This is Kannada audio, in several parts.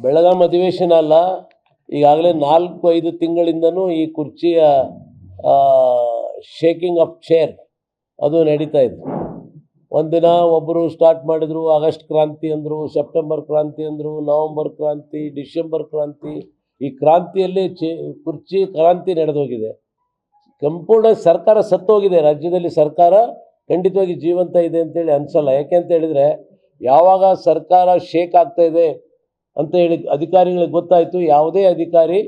ಬೆಳಗಾಂ ಅಧಿವೇಶನ ಅಲ್ಲ, ಈಗಾಗಲೇ 4-5 ತಿಂಗಳಿಂದನೂ ಈ ಕುರ್ಚಿಯ ಶೇಕಿಂಗ್ ಆಫ್ ಚೇರ್ ಅದು ನಡೀತಾ ಇದೆ. ಒಂದಿನ ಒಬ್ಬರು ಸ್ಟಾರ್ಟ್ ಮಾಡಿದರು, ಆಗಸ್ಟ್ ಕ್ರಾಂತಿ ಅಂದರು, ಸೆಪ್ಟೆಂಬರ್ ಕ್ರಾಂತಿ ಅಂದರು, ನವಂಬರ್ ಕ್ರಾಂತಿ, ಡಿಸೆಂಬರ್ ಕ್ರಾಂತಿ. ಈ ಕ್ರಾಂತಿಯಲ್ಲಿ ಕುರ್ಚಿ ಕ್ರಾಂತಿ ನಡೆದೋಗಿದೆ. ಸಂಪೂರ್ಣ ಸರ್ಕಾರ ಸತ್ತೋಗಿದೆ. ರಾಜ್ಯದಲ್ಲಿ ಸರ್ಕಾರ ಖಂಡಿತವಾಗಿ ಜೀವಂತ ಇದೆ ಅಂತೇಳಿ ಅನಿಸಲ್ಲ. ಯಾಕೆ ಅಂತ ಹೇಳಿದರೆ, ಯಾವಾಗ ಸರ್ಕಾರ ಶೇಕ್ ಆಗ್ತಾ ಇದೆ ಅಂತ ಹೇಳಿ ಅಧಿಕಾರಿಗಳಿಗೆ ಗೊತ್ತಾಯಿತು, ಯಾವುದೇ ಅಧಿಕಾರಿ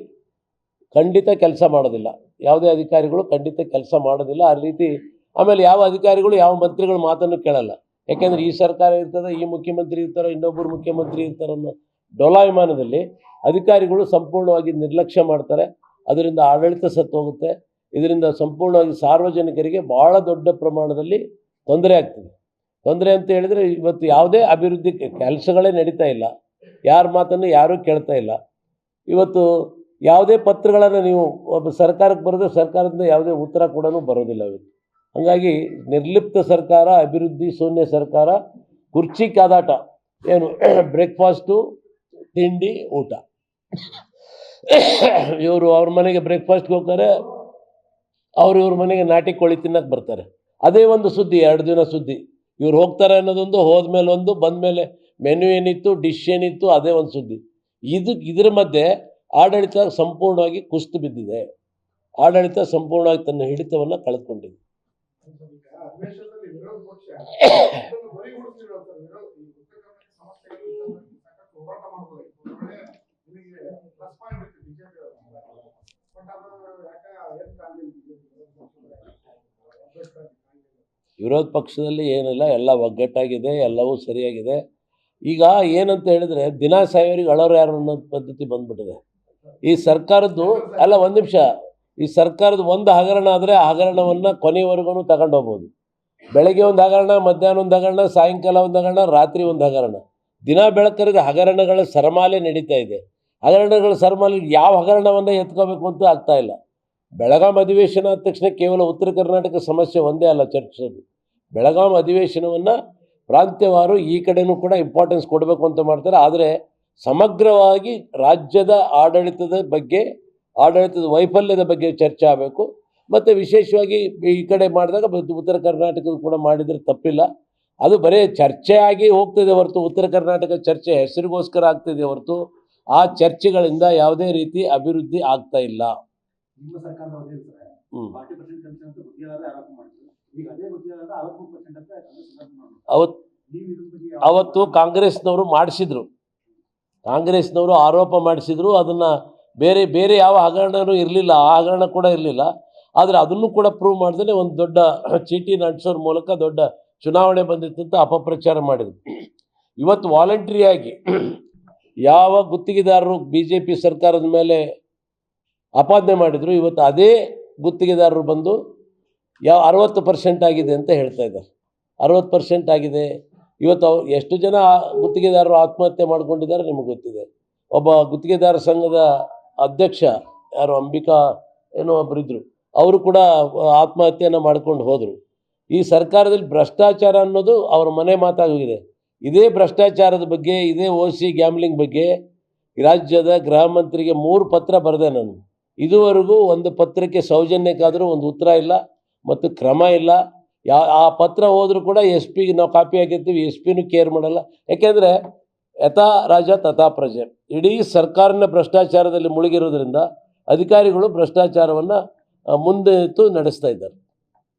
ಖಂಡಿತ ಕೆಲಸ ಮಾಡೋದಿಲ್ಲ, ಯಾವುದೇ ಅಧಿಕಾರಿಗಳು ಖಂಡಿತ ಕೆಲಸ ಮಾಡೋದಿಲ್ಲ. ಆ ರೀತಿ ಆಮೇಲೆ ಯಾವ ಅಧಿಕಾರಿಗಳು ಯಾವ ಮಂತ್ರಿಗಳು ಮಾತನ್ನು ಕೇಳಲ್ಲ. ಯಾಕೆಂದರೆ ಈ ಸರ್ಕಾರ ಇರ್ತದೆ, ಈ ಮುಖ್ಯಮಂತ್ರಿ ಇರ್ತಾರೆ, ಇನ್ನೊಬ್ಬರು ಮುಖ್ಯಮಂತ್ರಿ ಇರ್ತಾರೆ ಅನ್ನೋ ಡೋಲಾಯಮಾನದಲ್ಲಿ ಅಧಿಕಾರಿಗಳು ಸಂಪೂರ್ಣವಾಗಿ ನಿರ್ಲಕ್ಷ್ಯ ಮಾಡ್ತಾರೆ. ಅದರಿಂದ ಆಡಳಿತ ಸತ್ತೋಗುತ್ತೆ. ಇದರಿಂದ ಸಂಪೂರ್ಣವಾಗಿ ಸಾರ್ವಜನಿಕರಿಗೆ ಭಾಳ ದೊಡ್ಡ ಪ್ರಮಾಣದಲ್ಲಿ ತೊಂದರೆ ಆಗ್ತದೆ. ತೊಂದರೆ ಅಂತ ಹೇಳಿದರೆ, ಇವತ್ತು ಯಾವುದೇ ಅಭಿವೃದ್ಧಿ ಕೆಲಸಗಳೇ ನಡೀತಾ ಇಲ್ಲ, ಯಾರ ಮಾತನ್ನು ಯಾರೂ ಕೇಳ್ತಾ ಇಲ್ಲ. ಇವತ್ತು ಯಾವುದೇ ಪತ್ರಗಳನ್ನು ನೀವು ಒಬ್ಬ ಸರ್ಕಾರಕ್ಕೆ ಬರೆದ್ರೆ ಸರ್ಕಾರದಿಂದ ಯಾವುದೇ ಉತ್ತರ ಕೂಡ ಬರೋದಿಲ್ಲ ಇವತ್ತು. ಹಾಗಾಗಿ ನಿರ್ಲಿಪ್ತ ಸರ್ಕಾರ, ಅಭಿವೃದ್ಧಿ ಶೂನ್ಯ ಸರ್ಕಾರ, ಕುರ್ಚಿ ಕಾದಾಟ. ಏನು ಬ್ರೇಕ್ಫಾಸ್ಟು, ತಿಂಡಿ, ಊಟ. ಇವರು ಅವ್ರ ಮನೆಗೆ ಬ್ರೇಕ್ಫಾಸ್ಟ್ಗೆ ಹೋಗ್ತಾರೆ, ಇವ್ರ ಮನೆಗೆ ನಾಟಿ ಕೋಳಿ ತಿನ್ನಕ್ಕೆ ಬರ್ತಾರೆ. ಅದೇ ಒಂದು ಸುದ್ದಿ, 2 ದಿನ ಸುದ್ದಿ. ಇವ್ರು ಹೋಗ್ತಾರೆ ಅನ್ನೋದೊಂದು, ಹೋದ್ಮೇಲೆ ಒಂದು, ಬಂದಮೇಲೆ ಮೆನು ಏನಿತ್ತು, ಡಿಶ್ ಏನಿತ್ತು, ಅದೇ ಒಂದು ಸುದ್ದಿ. ಇದರ ಮಧ್ಯೆ ಆಡಳಿತ ಸಂಪೂರ್ಣವಾಗಿ ಕುಸಿದು ಬಿದ್ದಿದೆ. ಆಡಳಿತ ಸಂಪೂರ್ಣವಾಗಿ ತನ್ನ ಹಿಡಿತವನ್ನು ಕಳೆದುಕೊಂಡಿದೆ. ವಿರೋಧ ಪಕ್ಷದಲ್ಲಿ ಏನಿಲ್ಲ, ಎಲ್ಲ ಒಗ್ಗಟ್ಟಾಗಿದೆ, ಎಲ್ಲವೂ ಸರಿಯಾಗಿದೆ. ಈಗ ಏನಂತ ಹೇಳಿದರೆ, ದಿನ ಸಾಯೋರಿಗೆ ಅಳೋರು ಯಾರು ಅನ್ನೋ ಪದ್ಧತಿ ಬಂದ್ಬಿಟ್ಟಿದೆ ಈ ಸರ್ಕಾರದ್ದು. ಅಲ್ಲ, ಒಂದು ನಿಮಿಷ, ಈ ಸರ್ಕಾರದ ಒಂದು ಹಗರಣ ಆದರೆ ಆ ಹಗರಣವನ್ನು ಕೊನೆಯವರೆಗೂ ತಗೊಂಡೋಗ್ಬೋದು. ಬೆಳಗ್ಗೆ ಒಂದು ಹಗರಣ, ಮಧ್ಯಾಹ್ನ ಒಂದು ಹಗರಣ, ಸಾಯಂಕಾಲ ಒಂದು ಹಗರಣ, ರಾತ್ರಿ ಒಂದು ಹಗರಣ. ದಿನ ಬೆಳಕರಿಗೆ ಹಗರಣಗಳ ಸರಮಾಲೆ ನಡೀತಾ ಇದೆ. ಹಗರಣಗಳ ಸರಮಾಲೆ ಯಾವ ಹಗರಣವನ್ನು ಎತ್ಕೋಬೇಕು ಅಂತ ಆಗ್ತಾ ಇಲ್ಲ. ಬೆಳಗಾಂ ಅಧಿವೇಶನ ಆದ ತಕ್ಷಣ ಕೇವಲ ಉತ್ತರ ಕರ್ನಾಟಕ ಸಮಸ್ಯೆ ಒಂದೇ ಅಲ್ಲ ಚರ್ಚಿಸೋದು. ಬೆಳಗಾಂ ಅಧಿವೇಶನವನ್ನು ಪ್ರಾಂತ್ಯವಾರು ಈ ಕಡೆಯೂ ಕೂಡ ಇಂಪಾರ್ಟೆನ್ಸ್ ಕೊಡಬೇಕು ಅಂತ ಮಾಡ್ತಾರೆ. ಆದರೆ ಸಮಗ್ರವಾಗಿ ರಾಜ್ಯದ ಆಡಳಿತದ ಬಗ್ಗೆ, ಆಡಳಿತದ ವೈಫಲ್ಯದ ಬಗ್ಗೆ ಚರ್ಚೆ ಆಗಬೇಕು. ಮತ್ತು ವಿಶೇಷವಾಗಿ ಈ ಕಡೆ ಮಾಡಿದಾಗ ಉತ್ತರ ಕರ್ನಾಟಕದ ಕೂಡ ಮಾಡಿದರೆ ತಪ್ಪಿಲ್ಲ. ಅದು ಬರೀ ಚರ್ಚೆಯಾಗಿ ಹೋಗ್ತಿದೆ ಹೊರತು, ಉತ್ತರ ಕರ್ನಾಟಕ ಚರ್ಚೆ ಹೆಸರಿಗೋಸ್ಕರ ಆಗ್ತಿದೆ ಹೊರತು ಆ ಚರ್ಚೆಗಳಿಂದ ಯಾವುದೇ ರೀತಿ ಅಭಿವೃದ್ಧಿ ಆಗ್ತಾ ಇಲ್ಲ. ಅವತ್ತು ಕಾಂಗ್ರೆಸ್ನವರು ಮಾಡಿಸಿದ್ರು, ಕಾಂಗ್ರೆಸ್ನವರು ಆರೋಪ ಮಾಡಿಸಿದ್ರು. ಅದನ್ನು ಬೇರೆ ಯಾವ ಹಗರಣನೂ ಇರಲಿಲ್ಲ, ಆ ಹಗರಣ ಕೂಡ ಇರಲಿಲ್ಲ. ಆದರೆ ಅದನ್ನು ಕೂಡ ಪ್ರೂವ್ ಮಾಡಿದ್ರೆ ಒಂದು ದೊಡ್ಡ ಚೀಟಿನ ಅಂಟಿಸೋರ ಮೂಲಕ ದೊಡ್ಡ ಚುನಾವಣೆ ಬಂದಿತ್ತು ಅಂತ ಅಪಪ್ರಚಾರ ಮಾಡಿದ್ರು. ಇವತ್ತು ವಾಲಂಟ್ರಿಯಾಗಿ ಯಾವ ಗುತ್ತಿಗೆದಾರರು BJP ಸರ್ಕಾರದ ಮೇಲೆ ಆಪಾದನೆ ಮಾಡಿದರು, ಇವತ್ತು ಅದೇ ಗುತ್ತಿಗೆದಾರರು ಬಂದು 60% ಆಗಿದೆ ಅಂತ ಹೇಳ್ತಾ ಇದ್ದಾರೆ. 60% ಆಗಿದೆ. ಇವತ್ತು ಎಷ್ಟು ಜನ ಗುತ್ತಿಗೆದಾರರು ಆತ್ಮಹತ್ಯೆ ಮಾಡ್ಕೊಂಡಿದ್ದಾರೆ ನಿಮಗೆ ಗೊತ್ತಿದೆ. ಒಬ್ಬ ಗುತ್ತಿಗೆದಾರ ಸಂಘದ ಅಧ್ಯಕ್ಷ ಯಾರು ಅಂಬಿಕಾ ಏನೋ ಒಬ್ಬರಿದ್ದರು, ಅವರು ಕೂಡ ಆತ್ಮಹತ್ಯೆಯನ್ನು ಮಾಡ್ಕೊಂಡು ಹೋದರು. ಈ ಸರ್ಕಾರದಲ್ಲಿ ಭ್ರಷ್ಟಾಚಾರ ಅನ್ನೋದು ಅವರ ಮನೆ ಮಾತಾಗೋಗಿದೆ. ಇದೇ ಭ್ರಷ್ಟಾಚಾರದ ಬಗ್ಗೆ, ಇದೇ OC ಗ್ಯಾಮ್ಲಿಂಗ್ ಬಗ್ಗೆ ರಾಜ್ಯದ ಗೃಹ ಮಂತ್ರಿಗೆ 3 ಪತ್ರ ಬರೆದೆ ನಾನು. ಇದುವರೆಗೂ ಒಂದು ಪತ್ರಕ್ಕೆ ಸೌಜನ್ಯಕ್ಕಾದರೂ ಒಂದು ಉತ್ತರ ಇಲ್ಲ ಮತ್ತು ಕ್ರಮ ಇಲ್ಲ. ಆ ಪತ್ರ ಹೋದರೂ ಕೂಡ SP ನಾವು ಕಾಪಿ ಹಾಕಿರ್ತೀವಿ, SP ಕೇರ್ ಮಾಡಲ್ಲ. ಯಾಕೆಂದರೆ ಯಥಾ ರಾಜ ತಥಾ ಪ್ರಜೆ. ಇಡೀ ಸರ್ಕಾರನ ಭ್ರಷ್ಟಾಚಾರದಲ್ಲಿ ಮುಳುಗಿರೋದ್ರಿಂದ ಅಧಿಕಾರಿಗಳು ಭ್ರಷ್ಟಾಚಾರವನ್ನು ಮುಂದೆ ನಡೆಸ್ತಾ ಇದ್ದಾರೆ.